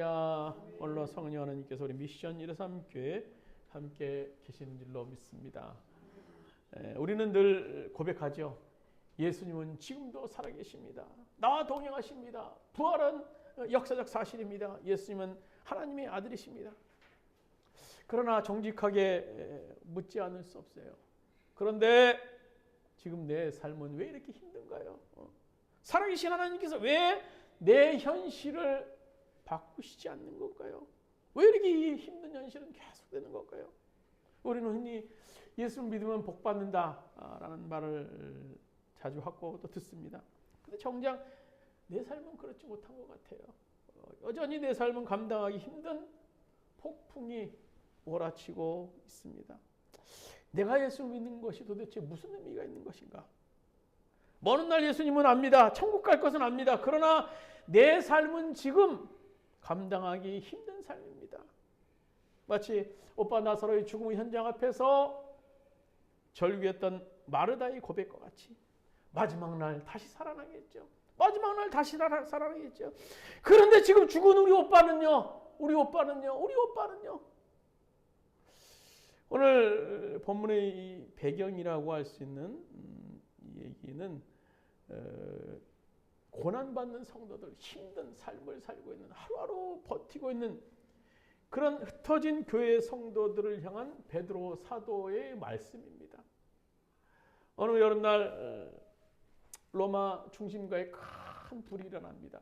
오늘로 성령 하나님께서 우리 미션 123교회 함께 계시는 줄로 믿습니다. 우리는 늘 고백하죠. 예수님은 지금도 살아계십니다. 나와 동행하십니다. 부활은 역사적 사실입니다. 예수님은 하나님의 아들이십니다. 그러나 정직하게 묻지 않을 수 없어요. 그런데 지금 내 삶은 왜 이렇게 힘든가요? 살아계신 하나님께서 왜 내 현실을 바꾸시지 않는 걸까요? 왜 이렇게 이 힘든 현실은 계속되는 걸까요? 우리는 흔히 예수를 믿으면 복 받는다라는 말을 자주 하고 또 듣습니다. 근데 정작 내 삶은 그렇지 못한 것 같아요. 여전히 내 삶은 감당하기 힘든 폭풍이 몰아치고 있습니다. 내가 예수를 믿는 것이 도대체 무슨 의미가 있는 것인가? 먼 날 예수님은 압니다. 천국 갈 것은 압니다. 그러나 내 삶은 지금 감당하기 힘든 삶입니다. 마치 오빠 나사로의 죽음 현장 앞에서 절규했던 마르다의 고백과 같이 마지막 날 다시 살아나겠죠. 마지막 날 다시 살아나겠죠. 그런데 지금 죽은 우리 오빠는요. 오늘 본문의 이 배경이라고 할 수 있는 이 얘기는 고난받는 성도들, 힘든 삶을 살고 있는, 하루하루 버티고 있는 그런 흩어진 교회 성도들을 향한 베드로 사도의 말씀입니다. 어느 여름날 로마 중심가에 큰 불이 일어납니다.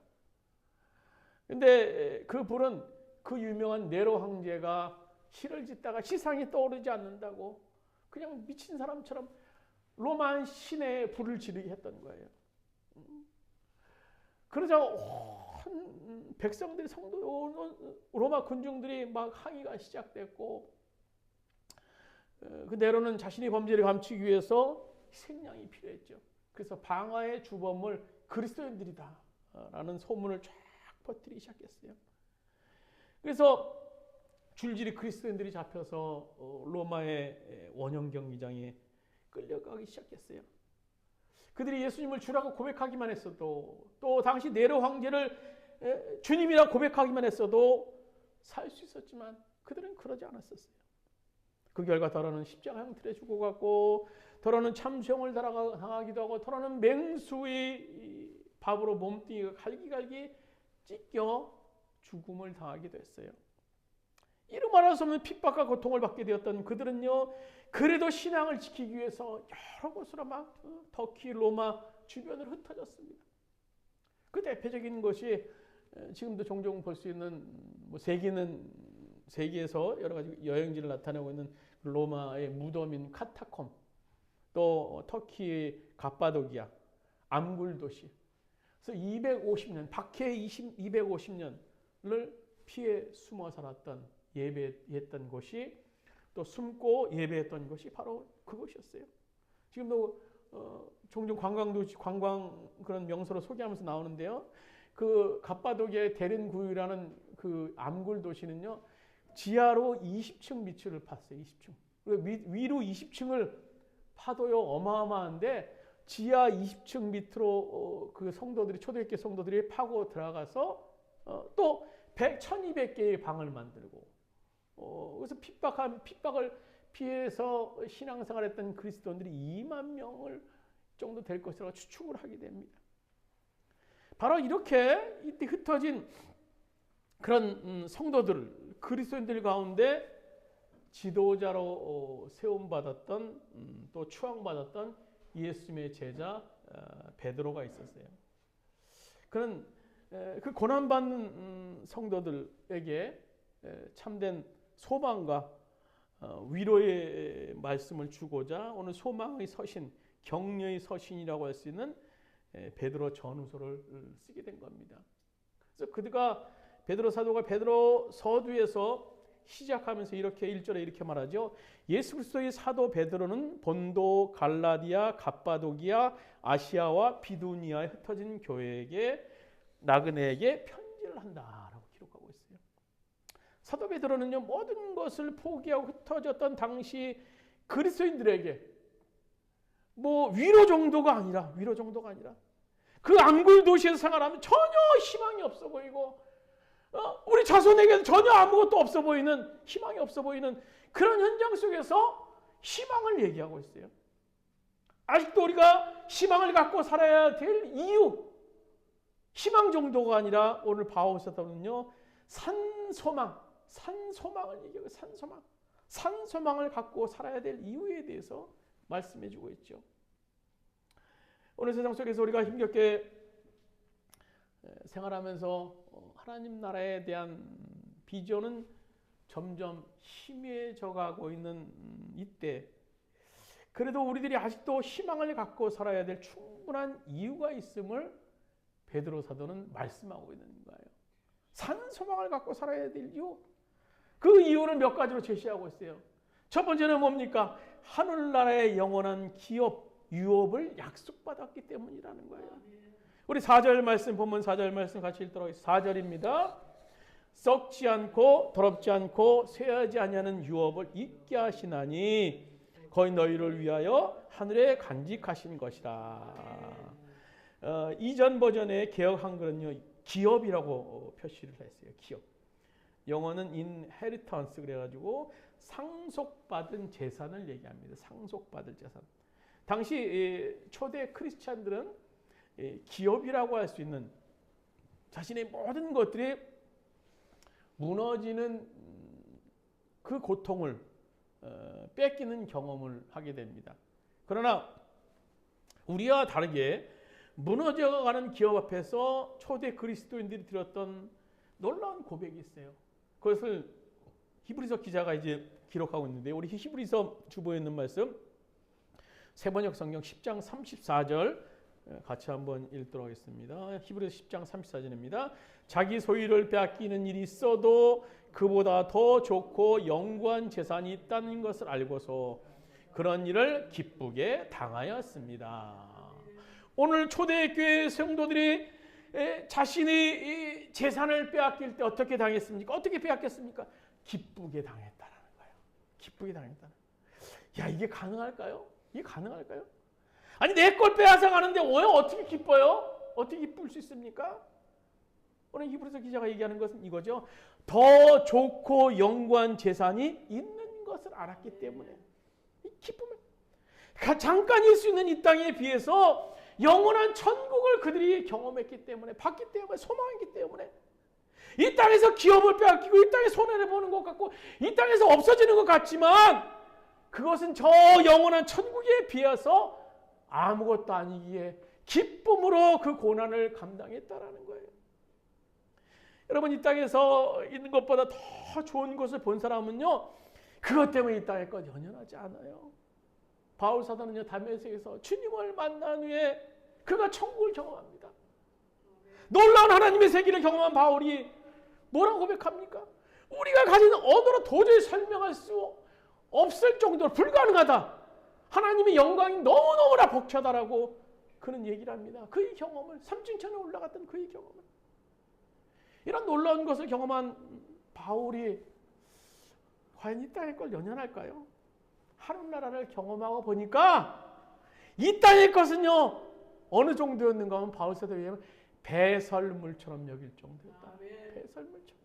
그런데 그 불은 그 유명한 네로 황제가 시를 짓다가 시상이 떠오르지 않는다고 그냥 미친 사람처럼 로마 시내에 불을 지르게 했던 거예요. 그러자 온 백성들이 로마 군중들이 막 항의가 시작됐고 그 네로는 자신의 범죄를 감추기 위해서 생량이 필요했죠. 그래서 방화의 주범을 그리스도인들이다 라는 소문을 쫙 퍼뜨리기 시작했어요. 그래서 줄줄이 그리스도인들이 잡혀서 로마의 원형 경기장에 끌려가기 시작했어요. 그들이 예수님을 주라고 고백하기만 했어도, 또 당시 네로 황제를 주님이라 고백하기만 했어도 살 수 있었지만 그들은 그러지 않았었어요. 그 결과 더러는 십자가 형틀에 죽어갔고, 더러는 참수형을 당하기도 하고, 더러는 맹수의 밥으로 몸뚱이가 갈기갈기 찢겨 죽음을 당하기도 했어요. 이루 말할 수 없는 핍박과 고통을 받게 되었던 그들은요, 그래도 신앙을 지키기 위해서 여러 곳으로 막 터키, 로마 주변으로 흩어졌습니다. 그 대표적인 것이 지금도 종종 볼 수 있는 세계에서 여러 가지 여행지를 나타내고 있는 로마의 무덤인 카타콤, 또 터키의 가파도기아, 암굴 도시. 그래서 250년, 박해 250년을 피해 숨어 살았던 예배했던 곳이, 또 숨고 예배했던 곳이 바로 그곳이었어요. 지금도 종종 관광 그런 명소로 소개하면서 나오는데요. 그 갑바도기아의 데른구유라는 그 암굴 도시는요, 지하로 20층 밑을 팠어요. 20층. 위로 20층을 파도요 어마어마한데, 지하 20층 밑으로 그 성도들이, 초대교회 성도들이 파고 들어가서 또 1200개의 방을 만들고, 그래서 핍박을 피해서 신앙생활했던 그리스도인들이 2만 명을 정도 될 것이라고 추측을 하게 됩니다. 바로 이렇게 이때 흩어진 그런 성도들, 그리스도인들 가운데 지도자로 세움받았던, 또 추앙받았던 예수님의 제자 베드로가 있었어요. 그는 그 고난받는 성도들에게 참된 소망과 위로의 말씀을 주고자 오늘 소망의 서신, 격려의 서신이라고 할 수 있는 베드로 전후서를 쓰게 된 겁니다. 그래서 그가 베드로 사도가 베드로 서두에서 시작하면서 이렇게 1절에 이렇게 말하죠. 예수 그리스도의 사도 베드로는 본도, 갈라디아, 갑바도기아, 아시아와 비두니아에 흩어진 교회에게, 나그네에게 편지를 한다라고 기록하고 있어요. 사도 베드로는요, 모든 것을 포기하고 흩어졌던 당시 그리스도인들에게 위로 정도가 아니라 그 암굴 도시에서 생활하면 전혀 희망이 없어 보이고 우리 자손에게는 전혀 아무것도 없어 보이는, 희망이 없어 보이는 그런 현장 속에서 희망을 얘기하고 있어요. 아직도 우리가 희망을 갖고 살아야 될 이유, 희망 정도가 아니라 오늘 바울사도는요, 산소망을 얘기하고, 산소망을 갖고 살아야 될 이유에 대해서 말씀해 주고 있죠. 오늘 세상 속에서 우리가 힘겹게 생활하면서 하나님 나라에 대한 비전은 점점 희미해져 가고 있는 이때, 그래도 우리들이 아직도 희망을 갖고 살아야 될 충분한 이유가 있음을 베드로 사도는 말씀하고 있는 거예요. 산소망을 갖고 살아야 될 이유, 그 이유를 몇 가지로 제시하고 있어요. 첫 번째는 뭡니까? 하늘나라의 영원한 유업을 약속받았기 때문이라는 거예요. 우리 4절 말씀, 본문 4절 말씀 같이 읽도록 하겠습니다. 4절입니다. 썩지 않고 더럽지 않고 쇠하지 아니하는 유업을 잊게 하시나니 거의 너희를 위하여 하늘에 간직하신 것이라. 이전 버전의 개역 한글은요, 기업이라고 표시를 했어요. 기업. 영어는 inheritance 그래가지고 상속받은 재산을 얘기합니다. 상속받을 재산. 당시 초대 크리스찬들은 기업이라고 할 수 있는 자신의 모든 것들이 무너지는 그 고통을 뺏기는 경험을 하게 됩니다. 그러나 우리와 다르게 무너져가는 기업 앞에서 초대 그리스도인들이 드렸던 놀라운 고백이 있어요. 그것을 히브리서 기자가 이제 기록하고 있는데, 우리 히브리서 주보에 있는 말씀 세번역 성경 10장 34절 같이 한번 읽도록 하겠습니다. 히브리서 10장 34절입니다. 자기 소유를 빼앗기는 일이 있어도 그보다 더 좋고 영구한 재산이 있다는 것을 알고서 그런 일을 기쁘게 당하였습니다. 오늘 초대교회 성도들이 자신의 재산을 빼앗길 때 어떻게 당했습니까? 어떻게 빼앗겼습니까? 기쁘게 당했다라는 거예요. 기쁘게 당했다는. 야, 이게 가능할까요? 이게 가능할까요? 아니, 내 걸 빼앗아 가는데 왜 어떻게 기뻐요? 어떻게 기쁠 수 있습니까? 오늘 히브리서 기자가 얘기하는 것은 이거죠. 더 좋고 영구한 재산이 있는 것을 알았기 때문에 이 기쁨을, 잠깐일 수 있는 이 땅에 비해서 영원한 천국을 그들이 경험했기 때문에, 봤기 때문에, 소망했기 때문에 이 땅에서 기업을 빼앗기고 이 땅에 손해를 보는 것 같고 이 땅에서 없어지는 것 같지만 그것은 저 영원한 천국에 비해서 아무것도 아니기에 기쁨으로 그 고난을 감당했다라는 거예요. 여러분, 이 땅에서 있는 것보다 더 좋은 것을 본 사람은요, 그것 때문에 이 땅의 것 연연하지 않아요. 바울 사도는요, 다메섹에서 주님을 만난 후에 그가 천국을 경험합니다. 놀라운 하나님의 세계를 경험한 바울이 뭐라고 고백합니까? 우리가 가진 언어로 도저히 설명할 수 없을 정도로 불가능하다. 하나님의 영광이 너무너무나 벅차다라고 그는 얘기를 합니다. 그의 경험을, 삼층천에 올라갔던 그의 경험을. 이런 놀라운 것을 경험한 바울이 과연 이 땅의 걸 연연할까요? 하늘나라를 경험하고 보니까 이 땅의 것은요, 어느 정도였는가 하면 바울사도에 의하면 배설물처럼 여길 정도였다. 배설물처럼.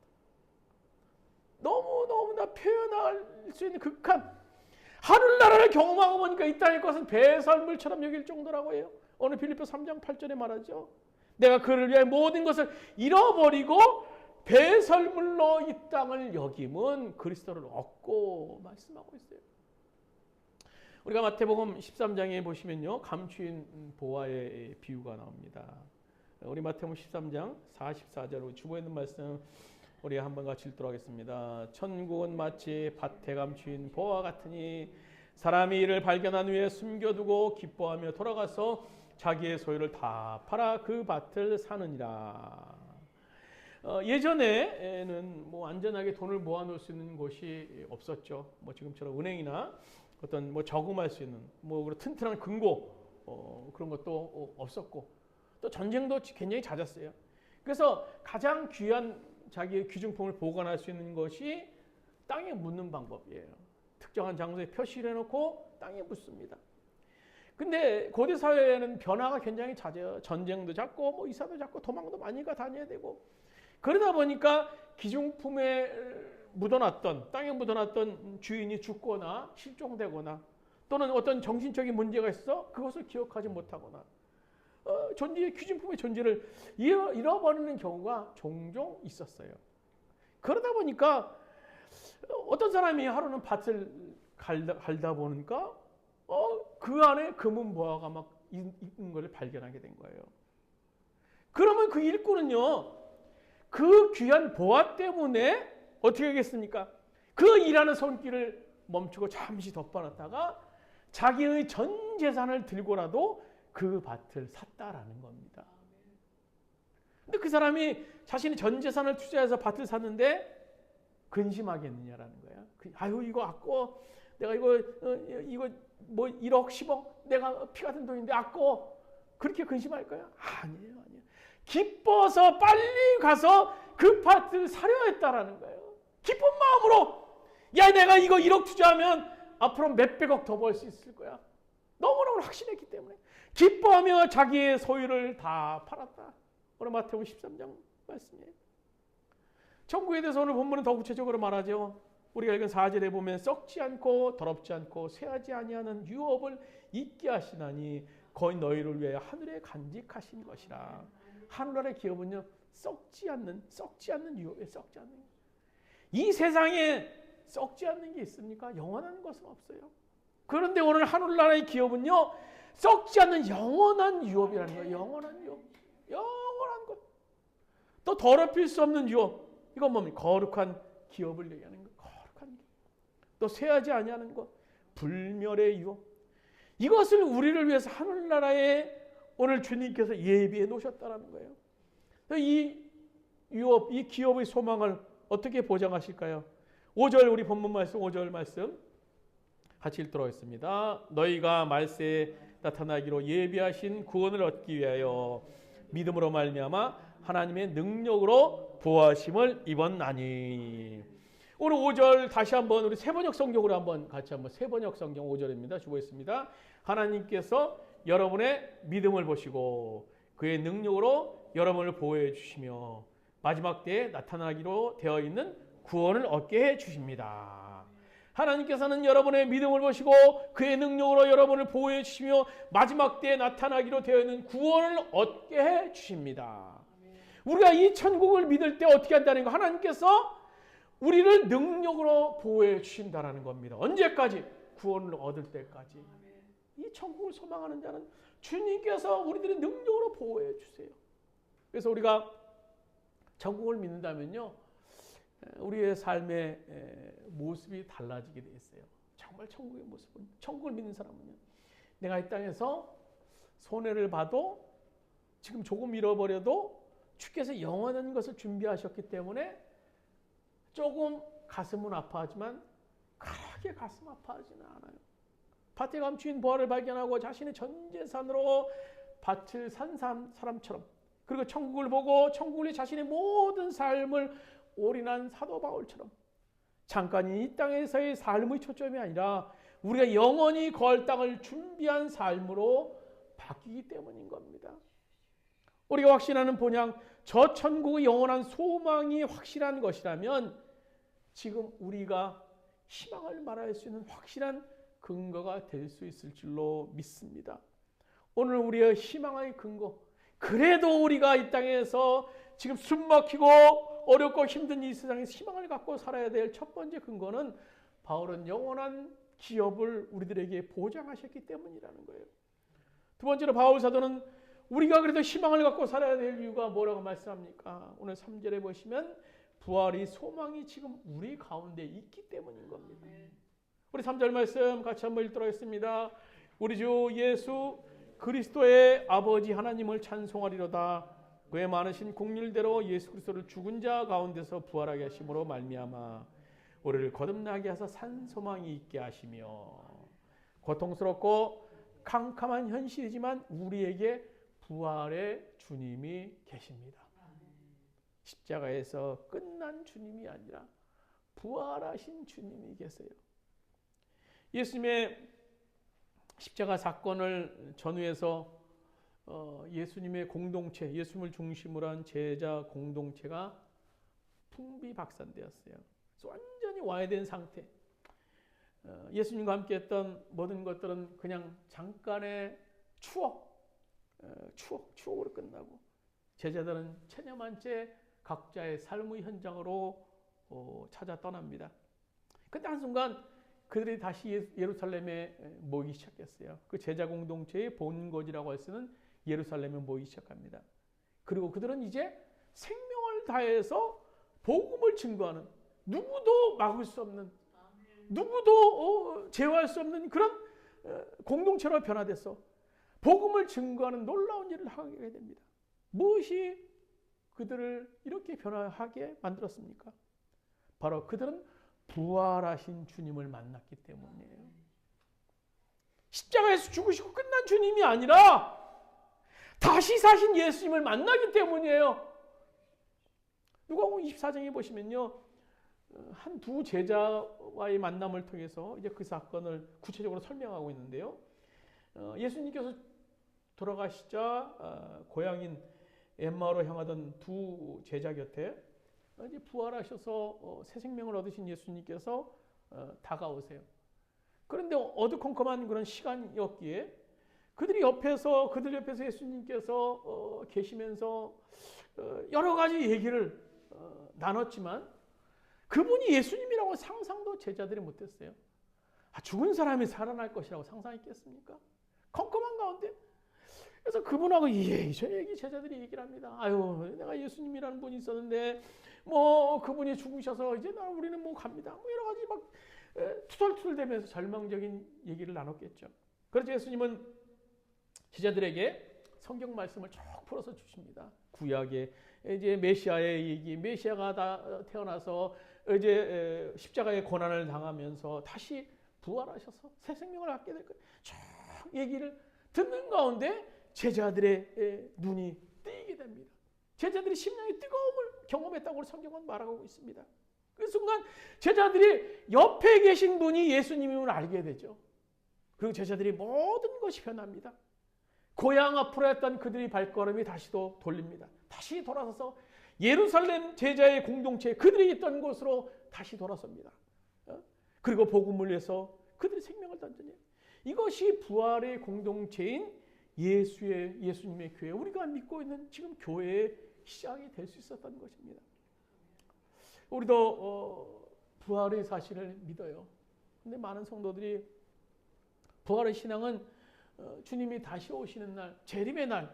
너무너무나 표현할 수 있는 극한. 하늘나라를 경험하고 보니까 이 땅의 것은 배설물처럼 여길 정도라고 해요. 오늘 빌립보 3장 8절에 말하죠. 내가 그를 위해 모든 것을 잃어버리고 배설물로 이 땅을 여김은 그리스도를 얻고 말씀하고 있어요. 우리가 마태복음 13장에 보시면요, 감추인 보화의 비유가 나옵니다. 우리 마태복음 13장 44절 주보에 있는 말씀 우리 한번 같이 읽도록 하겠습니다. 천국은 마치 밭에 감추인 보화 같으니 사람이 이를 발견한 후에 숨겨두고 기뻐하며 돌아가서 자기의 소유를 다 팔아 그 밭을 사느니라. 예전에는 뭐 안전하게 돈을 모아놓을 수 있는 곳이 없었죠. 뭐 지금처럼 은행이나 어떤 뭐 저금할 수 있는 뭐 그런 튼튼한 금고 그런 것도 없었고 또 전쟁도 굉장히 잦았어요. 그래서 가장 귀한 자기의 귀중품을 보관할 수 있는 것이 땅에 묻는 방법이에요. 특정한 장소에 표시를 해놓고 땅에 묻습니다. 근데 고대 사회에는 변화가 굉장히 잦아요. 전쟁도 잦고 뭐 이사도 잦고 도망도 많이 가 다녀야 되고 그러다 보니까 기중품에 묻어놨던, 땅에 묻어놨던 주인이 죽거나 실종되거나 또는 어떤 정신적인 문제가 있어 그것을 기억하지 못하거나 기중품의 존재를 잃어버리는 경우가 종종 있었어요. 그러다 보니까 어떤 사람이 하루는 밭을 갈다 보니까 그 안에 금은 보화가 막 있는 걸 발견하게 된 거예요. 그러면 그 일꾼은요, 그 귀한 보화 때문에 어떻게 하겠습니까? 그 일하는 손길을 멈추고 잠시 덮어놨다가 자기의 전 재산을 들고라도 그 밭을 샀다라는 겁니다. 근데 그 사람이 자신이 전 재산을 투자해서 밭을 샀는데 근심하겠느냐라는 거야. 아유, 이거 아까워. 내가 이거 뭐 1억, 10억 내가 피 같은 돈인데 아까워. 그렇게 근심할 거야? 아니에요. 기뻐서 빨리 가서 그 밭을 사려 했다라는 거예요. 기쁜 마음으로, 야, 내가 이거 1억 투자하면 앞으로 몇백억 더 벌 수 있을 거야. 너무너무 확신했기 때문에 기뻐하며 자기의 소유를 다 팔았다. 오늘 마태복음 13장 말씀이에요. 천국에 대해서 오늘 본문은 더 구체적으로 말하죠. 우리가 읽은 4절에 보면 썩지 않고 더럽지 않고 쇠하지 아니하는 유업을 있게 하시나니 거의 너희를 위하여 하늘에 간직하신 것이라. 하늘나라의 기업은요, 썩지 않는 유업에 썩지 않는. 이 세상에 썩지 않는 게 있습니까? 영원한 것은 없어요. 그런데 오늘 하늘나라의 기업은요, 썩지 않는 영원한 유업이라는 거예요. 영원한 유업. 영원한 것. 또 더럽힐 수 없는 유업. 이건 뭡니까? 거룩한 기업을 얘기하는 거. 거룩한 기업. 또 쇠하지 아니하는 것. 불멸의 유업. 이것을 우리를 위해서 하늘나라에 오늘 주님께서 예비해 놓으셨다는 거예요. 이 유업, 이 기업의 소망을 어떻게 보장하실까요? 5절 우리 본문 말씀 5절 말씀 같이 읽도록 하겠습니다. 너희가 말세에 나타나기로 예비하신 구원을 얻기 위하여 믿음으로 말미암아 하나님의 능력으로 부하심을 입었나니. 오늘 5절 다시 한번 우리 세번역 성경으로 같이 한번 세번역 성경 5절입니다. 주보겠습니다. 하나님께서 여러분의 믿음을 보시고 그의 능력으로 여러분을 보호해 주시며 마지막 때에 나타나기로 되어 있는 구원을 얻게 해 주십니다. 하나님께서는 여러분의 믿음을 보시고 그의 능력으로 여러분을 보호해 주시며 마지막 때에 나타나기로 되어 있는 구원을 얻게 해 주십니다. 우리가 이 천국을 믿을 때 어떻게 한다는 거? 하나님께서 우리를 능력으로 보호해 주신다는 겁니다. 언제까지? 구원을 얻을 때까지. 이 천국을 소망하는 자는 주님께서 우리들의 능력으로 보호해 주세요. 그래서 우리가 천국을 믿는다면요, 우리의 삶의 모습이 달라지게 돼 있어요. 정말 천국의 모습은, 천국을 믿는 사람은요, 내가 이 땅에서 손해를 봐도 지금 조금 잃어버려도 주께서 영원한 것을 준비하셨기 때문에 조금 가슴은 아파하지만 그렇게 가슴 아파하지는 않아요. 밭에 가면 주인 보화를 발견하고 자신의 전 재산으로 밭을 산 사람처럼, 그리고 천국을 보고 천국을 위해 자신의 모든 삶을 올인한 사도 바울처럼 잠깐 이 땅에서의 삶의 초점이 아니라 우리가 영원히 거할 땅을 준비한 삶으로 바뀌기 때문인 겁니다. 우리가 확신하는 본향, 저 천국의 영원한 소망이 확실한 것이라면 지금 우리가 희망을 말할 수 있는 확실한 근거가 될 수 있을 줄로 믿습니다. 오늘 우리의 희망의 근거, 그래도 우리가 이 땅에서 지금 숨막히고 어렵고 힘든 이 세상에서 희망을 갖고 살아야 될 첫 번째 근거는 바울은 영원한 기업을 우리들에게 보장하셨기 때문이라는 거예요. 두 번째로 바울 사도는 우리가 그래도 희망을 갖고 살아야 될 이유가 뭐라고 말씀합니까? 오늘 3절에 보시면 부활의 소망이 지금 우리 가운데 있기 때문인 겁니다. 우리 3절 말씀 같이 한번 읽도록 하겠습니다. 우리 주 예수 그리스도의 아버지 하나님을 찬송하리로다. 그의 많으신 공률대로 예수 그리스도를 죽은 자 가운데서 부활하게 하심으로 말미암아 우리를 거듭나게 하사 산 소망이 있게 하시며, 고통스럽고 캄캄한 현실이지만 우리에게 부활의 주님이 계십니다. 십자가에서 끝난 주님이 아니라 부활하신 주님이 계세요. 예수님의 십자가 사건을 전후해서 예수님의 공동체, 예수님을 중심으로 한 제자 공동체가 풍비박산되었어요. 그래서 완전히 와해된 상태. 예수님과 함께했던 모든 것들은 그냥 잠깐의 추억으로 끝나고 제자들은 체념한 채 각자의 삶의 현장으로 찾아 떠납니다. 그때 한순간 그들이 다시 예루살렘에 모이기 시작했어요. 그 제자 공동체의 본거지라고 할 수 있는 예루살렘에 모이기 시작합니다. 그리고 그들은 이제 생명을 다해서 복음을 증거하는, 누구도 막을 수 없는, 누구도 제어할 수 없는 그런 공동체로 변화돼서 복음을 증거하는 놀라운 일을 하게 됩니다. 무엇이 그들을 이렇게 변화하게 만들었습니까? 바로 그들은 부활하신 주님을 만났기 때문이에요. 십자가에서 죽으시고 끝난 주님이 아니라 다시 사신 예수님을 만나기 때문이에요. 누가복음 24장에 보시면요, 한 두 제자와의 만남을 통해서 이제 그 사건을 구체적으로 설명하고 있는데요. 예수님께서 돌아가시자 고향인 엠마오로 향하던 두 제자 곁에 이제 부활하셔서 새 생명을 얻으신 예수님께서 다가오세요. 그런데 어두컴컴한 그런 시간이었기에 그들 옆에서 예수님께서 계시면서 여러 가지 얘기를 나눴지만 그분이 예수님이라고 상상도 제자들이 못했어요. 죽은 사람이 살아날 것이라고 상상했겠습니까? 컴컴한 가운데. 그래서 그분하고 저 얘기 제자들이 얘기를 합니다. 아유, 내가 예수님이라는 분이 있었는데 뭐 그분이 죽으셔서 이제 우리는 뭐 갑니다. 뭐 여러 가지 막 투덜투덜대면서 절망적인 얘기를 나눴겠죠. 그래서 예수님은 제자들에게 성경 말씀을 쭉 풀어서 주십니다. 구약에 이제 메시아의 얘기, 메시아가 다 태어나서 이제 십자가의 고난을 당하면서 다시 부활하셔서 새 생명을 갖게 될 거예요. 쭉 얘기를 듣는 가운데 제자들의 눈이 뜨이게 됩니다. 제자들이 심령의 뜨거움을 경험했다고 성경은 말하고 있습니다. 그 순간 제자들이 옆에 계신 분이 예수님임을 알게 되죠. 그리고 제자들이 모든 것이 변합니다. 고향 앞으로 했던 그들의 발걸음이 다시 또 돌립니다. 다시 돌아서서 예루살렘 제자의 공동체, 그들이 있던 곳으로 다시 돌아섭니다. 그리고 복음을 위해서 그들의 생명을 던져내요. 이것이 부활의 공동체인 예수님의 교회, 우리가 믿고 있는 지금 교회의 시작이 될 수 있었던 것입니다. 우리도 부활의 사실을 믿어요. 근데 많은 성도들이 부활의 신앙은 주님이 다시 오시는 날, 재림의 날,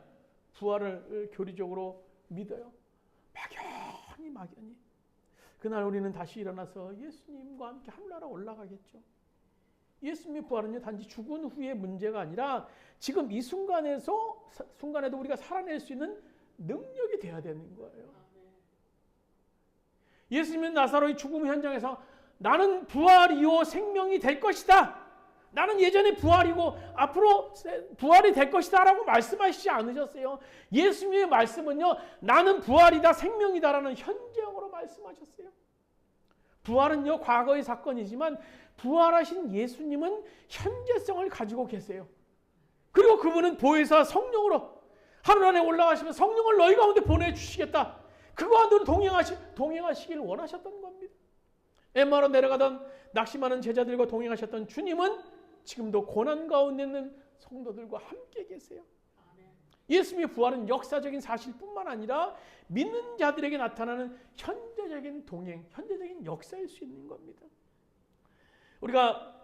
부활을 교리적으로 믿어요. 막연히. 그날 우리는 다시 일어나서 예수님과 함께 하늘나라 올라가겠죠. 예수님의 부활은요, 단지 죽은 후의 문제가 아니라 지금 이 순간에도 우리가 살아낼 수 있는 능력이 돼야 되는 거예요. 예수님은 나사로의 죽음 현장에서 나는 부활이요 생명이 될 것이다. 나는 예전에 부활이고 앞으로 부활이 될 것이다 라고 말씀하시지 않으셨어요. 예수님의 말씀은요, 나는 부활이다 생명이다라는 현재형으로 말씀하셨어요. 부활은요 과거의 사건이지만 부활하신 예수님은 현재성을 가지고 계세요. 그리고 그분은 보혜사 성령으로 하늘나라에 올라가시면 성령을 너희 가운데 보내주시겠다. 그와 늘 동행하시길 원하셨던 겁니다. 엠마오로 내려가던 낙심하는 제자들과 동행하셨던 주님은 지금도 고난 가운데 있는 성도들과 함께 계세요. 예수님의 부활은 역사적인 사실뿐만 아니라 믿는 자들에게 나타나는 현재적인 동행, 현재적인 역사일 수 있는 겁니다. 우리가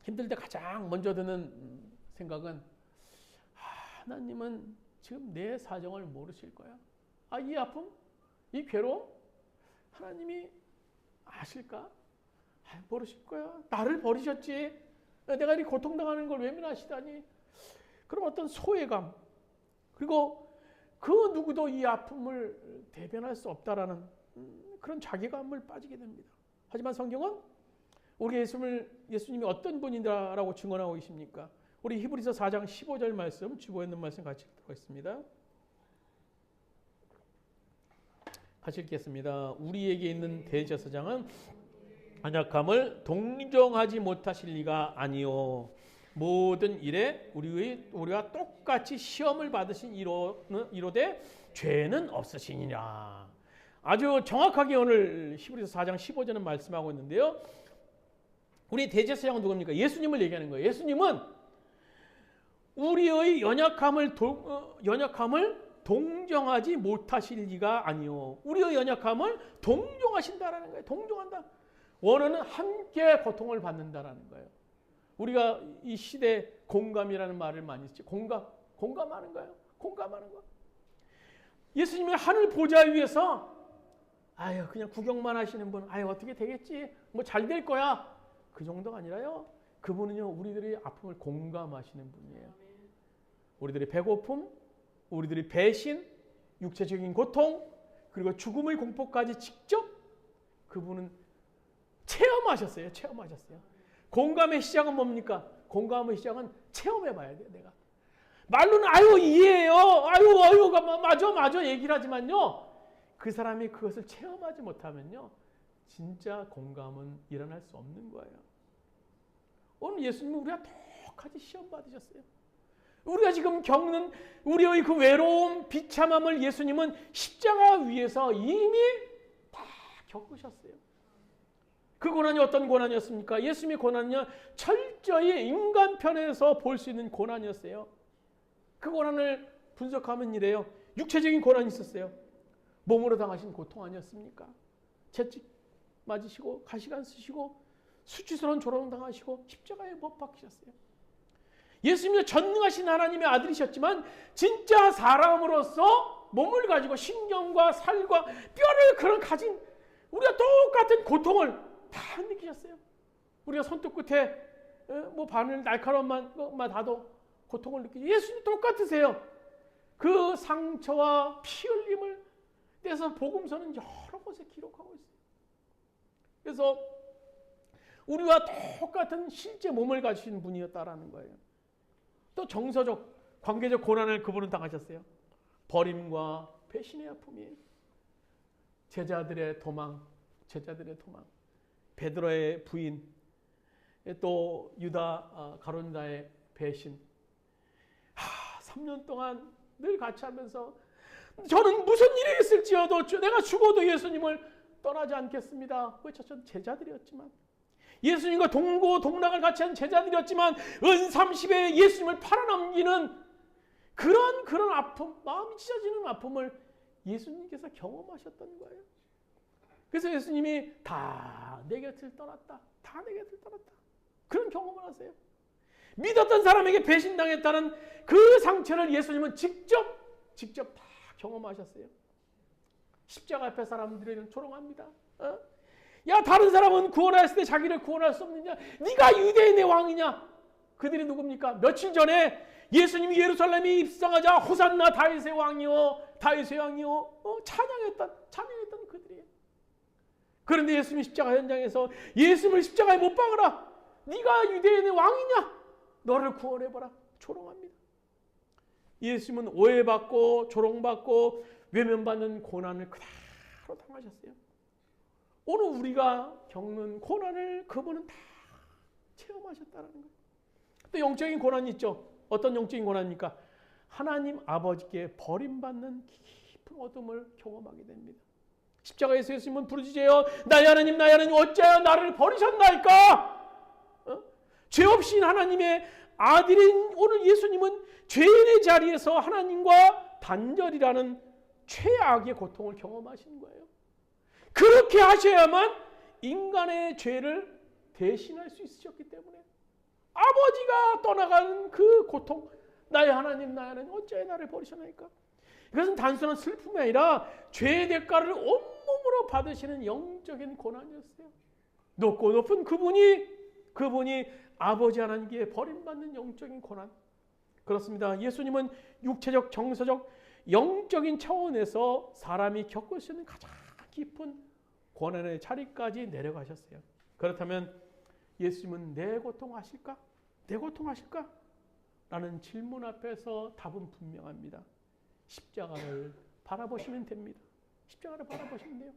힘들 때 가장 먼저 드는 생각은 하나님은 지금 내 사정을 모르실 거야. 이 아픔, 이 괴로움 하나님이 아실까? 모르실 거야. 나를 버리셨지. 내가 이 고통당하는 걸 외면하시다니. 그런 어떤 소외감, 그리고 그 누구도 이 아픔을 대변할 수 없다라는 그런 자괴감을 빠지게 됩니다. 하지만 성경은 우리 예수님이 어떤 분이다라고 증언하고 계십니까? 우리 히브리서 4장 15절 말씀, 주보에 있는 말씀 같이 읽도록 하겠습니다. 같이 읽겠습니다. 우리에게 있는 대제사장은 연약함을 동정하지 못하실 리가 아니요 모든 일에 우리가 똑같이 시험을 받으신 이로되 죄는 없으시니라. 아주 정확하게 오늘 히브리서 4장 15절은 말씀하고 있는데요. 우리 대제사장은 누굽니까? 예수님을 얘기하는 거예요. 예수님은 우리의 연약함을 동정하지 못하실 리가 아니요. 우리의 연약함을 동정하신다라는 거예요. 동정한다. 원어는 함께 고통을 받는다라는 거예요. 우리가 이 시대 공감이라는 말을 많이 쓰죠. 공감하는 거예요. 공감하는 거. 예수님이 하늘 보좌 위에서 그냥 구경만 하시는 분, 어떻게 되겠지? 뭐 잘 될 거야. 그 정도가 아니라요. 그분은요, 우리들의 아픔을 공감하시는 분이에요. 우리들의 배고픔, 우리들의 배신, 육체적인 고통, 그리고 죽음의 공포까지 직접 그분은 체험하셨어요. 체험하셨어요. 공감의 시작은 뭡니까? 공감의 시작은 체험해봐야 돼요. 내가 말로는 이해해요. 맞아 얘기를 하지만요, 그 사람이 그것을 체험하지 못하면요, 진짜 공감은 일어날 수 없는 거예요. 오늘 예수님은 우리가 똑같이 시험 받으셨어요. 우리가 지금 겪는 우리의 그 외로움, 비참함을 예수님은 십자가 위에서 이미 다 겪으셨어요. 그 고난이 어떤 고난이었습니까? 예수님의 고난은요, 철저히 인간 편에서 볼 수 있는 고난이었어요. 그 고난을 분석하면 이래요. 육체적인 고난이 있었어요. 몸으로 당하신 고통 아니었습니까? 채찍 맞으시고 가시관 쓰시고 수치스러운 조롱 당하시고 십자가에 못 박히셨어요. 예수님은 전능하신 하나님의 아들이셨지만 진짜 사람으로서 몸을 가지고 신경과 살과 뼈를 그런 가진 우리가 똑같은 고통을 다 느끼셨어요. 우리가 손톱 끝에 뭐 바늘 날카로움만 닿아도 고통을 느끼죠. 예수님 똑같으세요. 그 상처와 피 흘림을 떼서 복음서는 여러 곳에 기록하고 있어요. 그래서 우리와 똑같은 실제 몸을 가지신 분이었다라는 거예요. 또 정서적, 관계적 고난을 그분은 당하셨어요. 버림과 배신의 아픔이에요. 제자들의 도망, 베드로의 부인, 또 유다 가룟유다의 배신. 3년 동안 늘 같이 하면서 저는 무슨 일이 있을지어도 내가 죽어도 예수님을 떠나지 않겠습니다. 외쳤던 제자들이었지만, 예수님과 동고동락을 같이 한 제자들이었지만 은30에 예수님을 팔아넘기는 그런 아픔, 마음이 찢어지는 아픔을 예수님께서 경험하셨던 거예요. 그래서 예수님이 다 내 곁을 떠났다. 다 내 곁을 떠났다. 그런 경험을 하세요. 믿었던 사람에게 배신당했다는 그 상처를 예수님은 직접 다 경험하셨어요. 십자가 앞에 사람들은 조롱합니다. 야, 다른 사람은 구원하였을 때 자기를 구원할 수 없느냐? 네가 유대인의 왕이냐? 그들이 누굽니까? 며칠 전에 예수님이 예루살렘에 입성하자 호산나 다윗의 왕이요, 찬양했던 그들이에요. 그런데 예수님이 십자가 현장에서 예수님을 십자가에 못 박으라. 네가 유대인의 왕이냐? 너를 구원해봐라. 조롱합니다. 예수님은 오해받고 조롱받고 외면받는 고난을 그대로 당하셨어요. 오늘 우리가 겪는 고난을 그분은 다 체험하셨다는 거예요. 또 영적인 고난이 있죠. 어떤 영적인 고난입니까? 하나님 아버지께 버림받는 깊은 어둠을 경험하게 됩니다. 십자가에서 예수님은 부르짖어요. 나의 하나님 어찌하여 나를 버리셨나이까? 죄 없인 하나님의 아들인 오늘 예수님은 죄인의 자리에서 하나님과 단절이라는 최악의 고통을 경험하신 거예요. 그렇게 하셔야만 인간의 죄를 대신할 수 있으셨기 때문에 아버지가 떠나가는 그 고통, 나의 하나님 어찌하여 나를 버리셨나이까? 이것은 단순한 슬픔이 아니라 죄의 대가를 온몸으로 받으시는 영적인 고난이었어요. 높고 높은 그분이 아버지 하나님께 버림받는 영적인 고난. 그렇습니다. 예수님은 육체적, 정서적, 영적인 차원에서 사람이 겪을 수 있는 가장 깊은 고난의 자리까지 내려가셨어요. 그렇다면 예수님은 내 고통 아실까? 내 고통 아실까? 라는 질문 앞에서 답은 분명합니다. 십자가를 바라보시면 됩니다. 십자가를 바라보시면 돼요.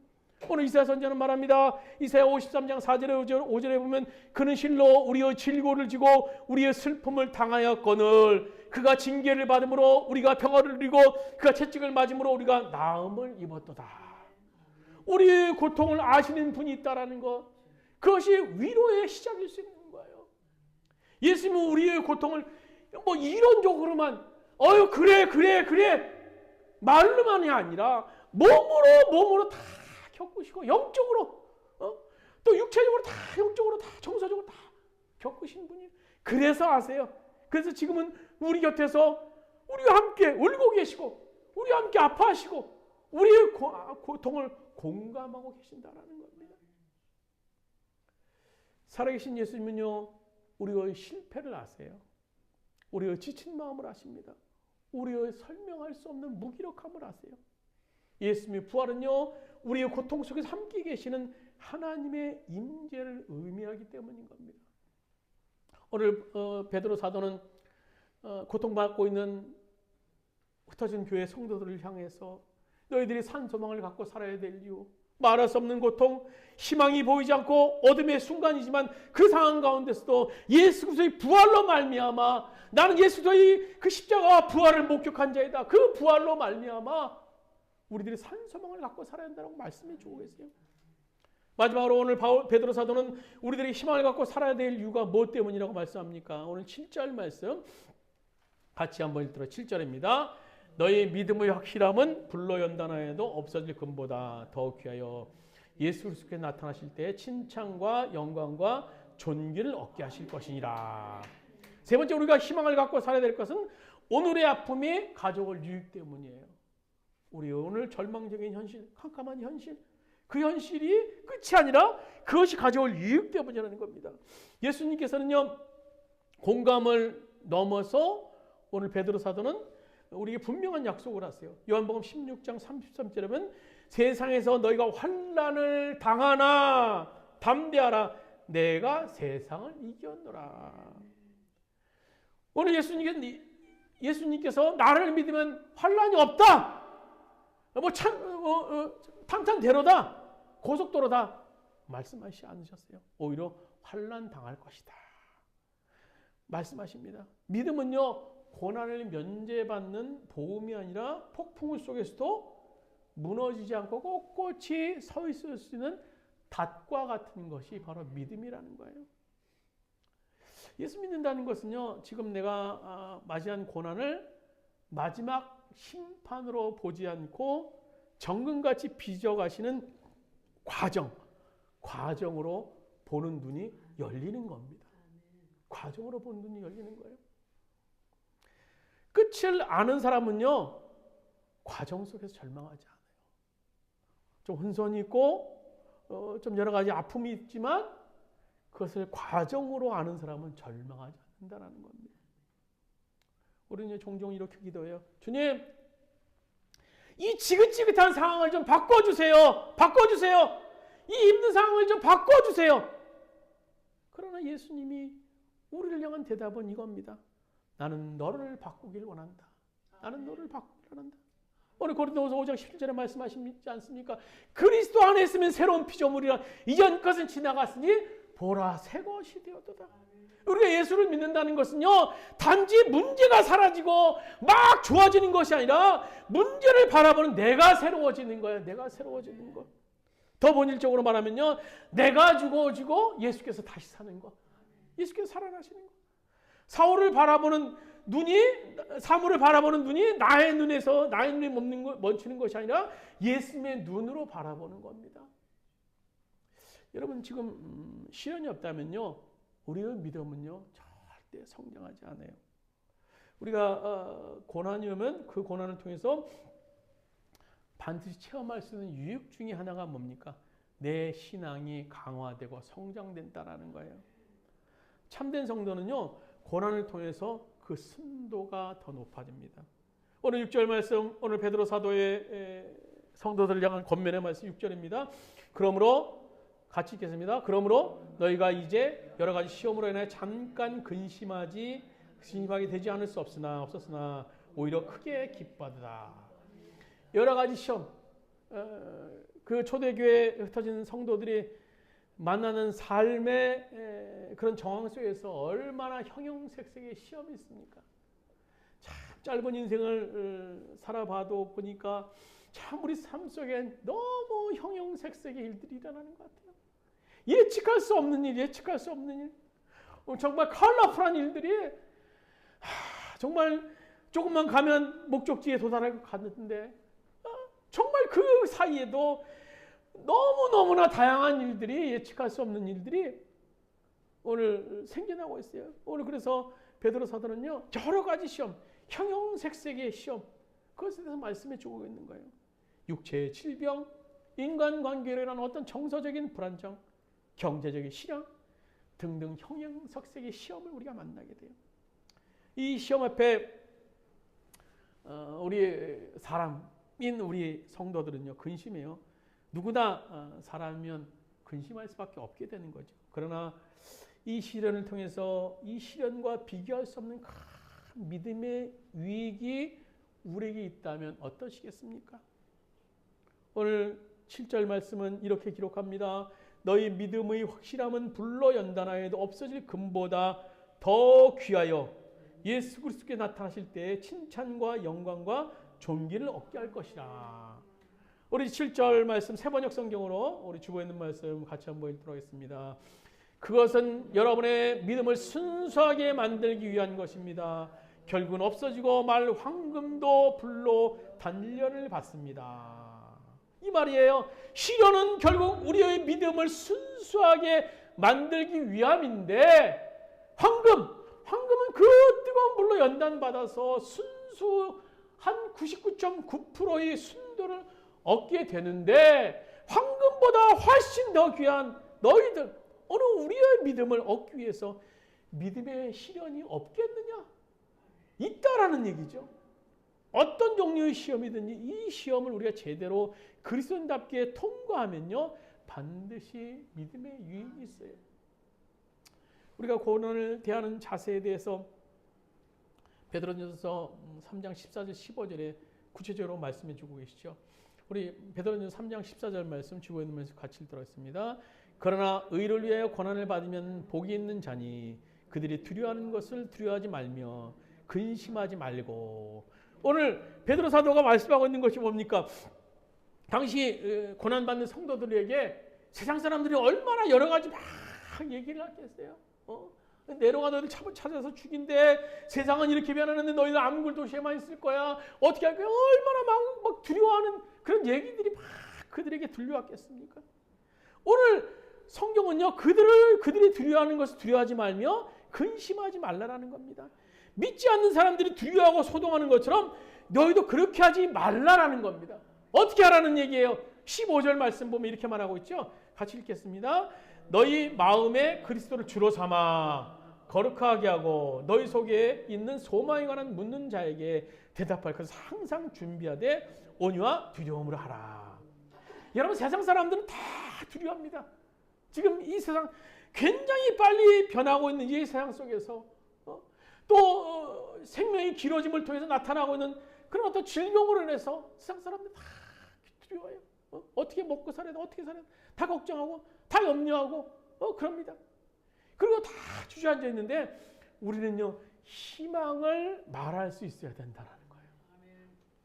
오늘 이사야 선지자는 말합니다. 이사야 53장 4절에 5절에 보면 그는 실로 우리의 질고를 지고 우리의 슬픔을 당하였거늘 그가 징계를 받음으로 우리가 평화를 누리고 그가 채찍을 맞음으로 우리가 나음을 입었도다. 우리의 고통을 아시는 분이 있다라는 것, 그것이 위로의 시작일 수 있는 거예요. 예수님은 우리의 고통을 뭐 이론적으로만 그래 말로만이 아니라 몸으로 다 겪으시고 영적으로 또 육체적으로 다 영적으로 다 정서적으로 다 겪으신 분이에요. 그래서 아세요. 그래서 지금은 우리 곁에서 우리와 함께 울고 계시고 우리와 함께 아파하시고 우리의 고통을 공감하고 계신다라는 겁니다. 살아계신 예수님은요, 우리의 실패를 아세요. 우리의 지친 마음을 아십니다. 우리의 설명할 수 없는 무기력함을 아세요. 예수님의 부활은요, 우리의 고통 속에서 함께 계시는 하나님의 임재를 의미하기 때문인 겁니다. 오늘 베드로 사도는 고통받고 있는 흩어진 교회 성도들을 향해서 너희들이 산 소망을 갖고 살아야 될 이유, 말할 수 없는 고통, 희망이 보이지 않고 어둠의 순간이지만 그 상황 가운데서도 예수 그리스도의 부활로 말미암아 나는 예수 그리스도의 그 십자가와 부활을 목격한 자이다. 그 부활로 말미암아 우리들이 산 소망을 갖고 살아야 한다고 말씀해 주고 계세요. 마지막으로 오늘 베드로 사도는 우리들이 희망을 갖고 살아야 될 이유가 무엇 때문이라고 말씀합니까? 오늘 7절 말씀 같이 한번 읽도록 7절입니다. 너희 믿음의 확실함은 불로 연단하여도 없어질 금보다 더욱 귀하여 예수 그리스도께 나타나실 때 칭찬과 영광과 존귀를 얻게 하실 것이니라. 세 번째, 우리가 희망을 갖고 살아야 될 것은 오늘의 아픔이 가져올 유익 때문이에요. 우리 오늘 절망적인 현실, 캄캄한 현실, 그 현실이 끝이 아니라 그것이 가져올 유익 때문이라는 겁니다. 예수님께서는요, 공감을 넘어서 오늘 베드로 사도는 우리에게 분명한 약속을 하세요. 요한복음 16장 33절에 보면 세상에서 너희가 환난을 당하나 담대하라 내가 세상을 이겼노라. 오늘 예수님께서 나를 믿으면 환난이 없다. 탄탄대로다. 고속도로다. 말씀하시지 않으셨어요. 오히려 환난 당할 것이다. 말씀하십니다. 믿음은요, 고난을 면제받는 보험이 아니라 폭풍 속에서도 무너지지 않고 꼿꼿이 서 있을 수 있는 닷과 같은 것이 바로 믿음이라는 거예요. 예수 믿는다는 것은요, 지금 내가 맞이한 고난을 마지막 심판으로 보지 않고 정금같이 빚어가시는 과정으로 보는 눈이 열리는 겁니다. 과정으로 보는 눈이 열리는 거예요. 끝을 아는 사람은요, 과정 속에서 절망하지 않아요. 좀 혼선이 있고, 좀 여러 가지 아픔이 있지만, 그것을 과정으로 아는 사람은 절망하지 않는다는 겁니다. 우리는 종종 이렇게 기도해요. 주님, 이 지긋지긋한 상황을 좀 바꿔주세요. 바꿔주세요. 이 힘든 상황을 좀 바꿔주세요. 그러나 예수님이 우리를 향한 대답은 이겁니다. 나는 너를 바꾸길 원한다. 나는 너를 바꾸길 원한다. 오늘 고린도후서 5장 17절에 말씀하시지 않습니까? 그리스도 안에 있으면 새로운 피조물이라 이전 것은 지나갔으니 보라 새 것이 되었도다. 우리가 예수를 믿는다는 것은요, 단지 문제가 사라지고 막 좋아지는 것이 아니라 문제를 바라보는 내가 새로워지는 거예요. 내가 새로워지는 것. 더 본질적으로 말하면요, 내가 죽어지고 예수께서 다시 사는 것. 예수께서 살아나시는 것. 사물을 바라보는 눈이 나의 눈에 멈추는 것이 아니라 예수님의 눈으로 바라보는 겁니다. 여러분, 지금 시련이 없다면요, 우리의 믿음은요, 절대 성장하지 않아요. 우리가 고난이 오면 그 고난을 통해서 반드시 체험할 수 있는 유익 중에 하나가 뭡니까? 내 신앙이 강화되고 성장된다라는 거예요. 참된 성도는요, 고난을 통해서 그 순도가 더 높아집니다. 오늘 6절 말씀, 오늘 베드로 사도의 성도들을 향한 권면의 말씀 6절입니다. 그러므로 같이 읽겠습니다. 그러므로 너희가 이제 여러 가지 시험으로 인해 잠깐 근심하게 되지 않을 수 없었으나 오히려 크게 기뻐하더라. 여러 가지 시험, 그 초대교회에 흩어진 성도들이 만나는 삶의 그런 정황 속에서 얼마나 형형색색의 시험이 있습니까? 참 짧은 인생을 살아봐도 보니까 참 우리 삶 속에 너무 형형색색의 일들이 일어나는 것 같아요. 예측할 수 없는 일, 예측할 수 없는 일. 정말 컬러풀한 일들이 정말 조금만 가면 목적지에 도달하고 갔는데 정말 그 사이에도 너무너무나 다양한 일들이, 예측할 수 없는 일들이 오늘 생겨나고 있어요. 오늘 그래서 베드로 사도는요, 여러 가지 시험, 형형색색의 시험, 그것에 대해서 말씀해 주고 있는 거예요. 육체의 질병, 인간관계로 인한 어떤 정서적인 불안정, 경제적인 실현 등등 형형색색의 시험을 우리가 만나게 돼요. 이 시험 앞에 우리 사람인 우리 성도들은요, 근심해요. 누구나 사람이면 근심할 수밖에 없게 되는 거죠. 그러나 이 시련을 통해서 이 시련과 비교할 수 없는 큰 믿음의 유익이 우리에게 있다면 어떠시겠습니까? 오늘 7절 말씀은 이렇게 기록합니다. 너희 믿음의 확실함은 불로 연단하여도 없어질 금보다 더 귀하여 예수 그리스도께 나타나실 때에 칭찬과 영광과 존귀를 얻게 할 것이라. 우리 7절 말씀 세번역 성경으로 우리 주보에 있는 말씀 같이 한번 읽도록 하겠습니다. 그것은 여러분의 믿음을 순수하게 만들기 위한 것입니다. 결국은 없어지고 말 황금도 불로 단련을 받습니다. 이 말이에요. 시련은 결국 우리의 믿음을 순수하게 만들기 위함인데 황금은 그 뜨거운 불로 연단받아서 순수한 99.9%의 순도를 얻게 되는데 황금보다 훨씬 더 귀한 너희들, 오늘 우리의 믿음을 얻기 위해서 믿음의 시련이 없겠느냐? 있다라는 얘기죠. 어떤 종류의 시험이든지 이 시험을 우리가 제대로 그리스도인답게 통과하면요, 반드시 믿음의 유익이 있어요. 우리가 고난을 대하는 자세에 대해서 베드로전서 3장 14절 15절에 구체적으로 말씀해 주고 계시죠. 우리 베드로전서 3장 14절 말씀 주고 있는 말씀 같이 읽도록 하겠습니다. 그러나 의를 위하여 고난을 받으면 복이 있는 자니 그들이 두려워하는 것을 두려워하지 말며 근심하지 말고. 오늘 베드로 사도가 말씀하고 있는 것이 뭡니까? 당시 고난받는 성도들에게 세상 사람들이 얼마나 여러 가지 막 얘기를 하겠어요. 네로가 너희들 찾아서 죽인대. 세상은 이렇게 변하는데 너희들 암굴 도시에만 있을 거야. 어떻게 할 거야? 얼마나 막 두려워하는 그런 얘기들이 막 그들에게 들려왔겠습니까? 오늘 성경은요, 그들이 두려워하는 것을 두려워하지 말며 근심하지 말라라는 겁니다. 믿지 않는 사람들이 두려워하고 소동하는 것처럼 너희도 그렇게 하지 말라라는 겁니다. 어떻게 하라는 얘기예요? 15절 말씀 보면 이렇게 말하고 있죠. 같이 읽겠습니다. 너희 마음에 그리스도를 주로 삼아 거룩하게 하고 너희 속에 있는 소망에 관한 묻는 자에게 대답할 것을 항상 준비하되 온유와 두려움으로 하라. 여러분, 세상 사람들은 다 두려워합니다. 지금 이 세상 굉장히 빨리 변하고 있는 이 세상 속에서 또 생명이 길어짐을 통해서 나타나고 있는 그런 어떤 질병으로 인해서 세상 사람들 다 두려워요. 어떻게 먹고 살아야 돼? 어떻게 살아야 돼? 다 걱정하고 다 염려하고 그럽니다. 그리고 다 주저앉아 있는데 우리는요, 희망을 말할 수 있어야 된다는 거예요.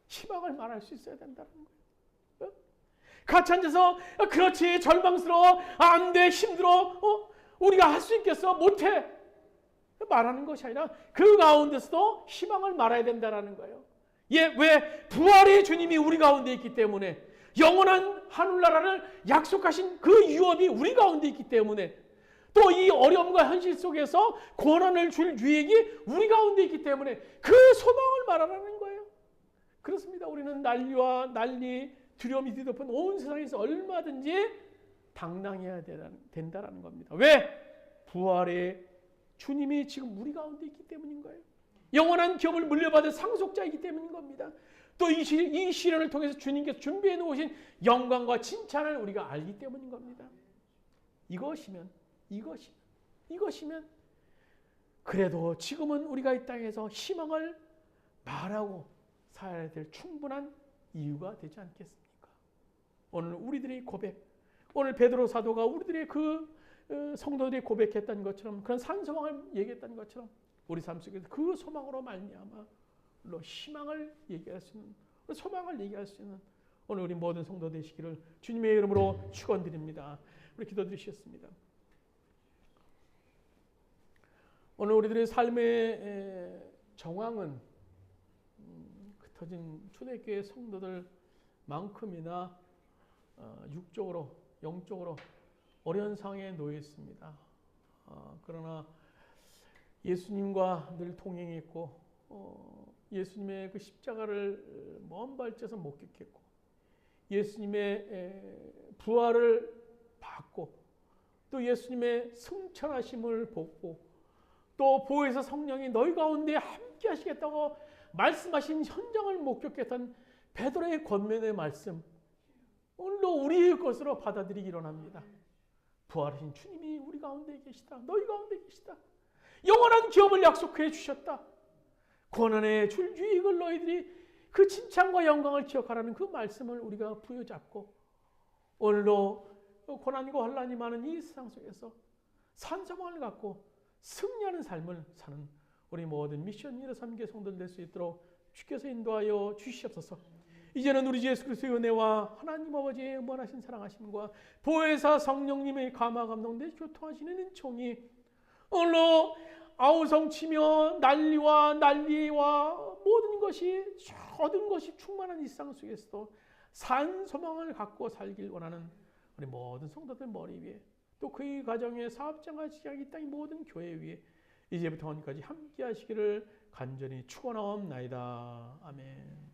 희망을 말할 수 있어야 된다는 거예요. 같이 앉아서 그렇지, 절망스러워, 안 돼, 힘들어, 우리가 할 수 있겠어, 못해 말하는 것이 아니라 그 가운데서도 희망을 말해야 된다는 거예요. 왜? 부활의 주님이 우리 가운데 있기 때문에, 영원한 하늘나라를 약속하신 그 유업이 우리 가운데 있기 때문에, 또 이 어려움과 현실 속에서 고난을 줄 유익이 우리 가운데 있기 때문에 그 소망을 말하라는 거예요. 그렇습니다. 우리는 난리, 두려움이 뒤덮은 온 세상에서 얼마든지 당당해야 된다는 겁니다. 왜? 부활의 주님이 지금 우리 가운데 있기 때문인 거예요. 영원한 기업을 물려받은 상속자이기 때문인 겁니다. 또 이 시련을 통해서 주님께서 준비해 놓으신 영광과 칭찬을 우리가 알기 때문인 겁니다. 이것이면 그래도 지금은 우리가 이 땅에서 희망을 말하고 살아야 될 충분한 이유가 되지 않겠습니까? 오늘 우리들의 고백, 오늘 베드로 사도가 우리들의 성도들이 고백했던 것처럼, 그런 산소망을 얘기했던 것처럼 우리 삶 속에서 그 소망으로 말미암아 희망을 얘기할 수 있는, 소망을 얘기할 수 있는 오늘 우리 모든 성도 되시기를 주님의 이름으로 축원드립니다. 우리 기도드리셨습니다. 오늘 우리들의 삶의 정황은 흩어진 초대교회 성도들만큼이나 육적으로 영적으로 어려운 상황에 놓여 있습니다. 그러나 예수님과 늘 동행했고 예수님의 그 십자가를 먼 발치에서 목격했고 예수님의 부활을 받고 또 예수님의 승천하심을 보고 또 보혜사 성령이 너희 가운데 함께 하시겠다고 말씀하신 현장을 목격했던 베드로의 권면의 말씀, 오늘도 우리의 것으로 받아들이기 원합니다. 부활하신 주님이 우리 가운데 계시다. 너희 가운데 계시다. 영원한 기업을 약속해 주셨다. 고난의 줄 유익을 너희들이 그 칭찬과 영광을 기억하라는 그 말씀을 우리가 부여잡고 오늘도 고난이고 환난이 많은 이 세상 속에서 산소망을 갖고 승리하는 삶을 사는 우리 모든 미션 123개 성도들 될 수 있도록 주께서 인도하여 주시옵소서. 이제는 우리 주 예수 그리스도의 은혜와 하나님 아버지의 무한하신 사랑하심과 보혜사 성령님의 감화 감동대 교통하시는 은총이 오늘로 아우성치며 난리와 모든 것이 충만한 이 세상 속에서도 산 소망을 갖고 살길 원하는 우리 모든 성도들 머리 위에 또 그의 가정의 사업장과 직장 이 땅의 모든 교회 위에 이제부터 언제까지 함께 하시기를 간절히 축원하옵나이다. 아멘.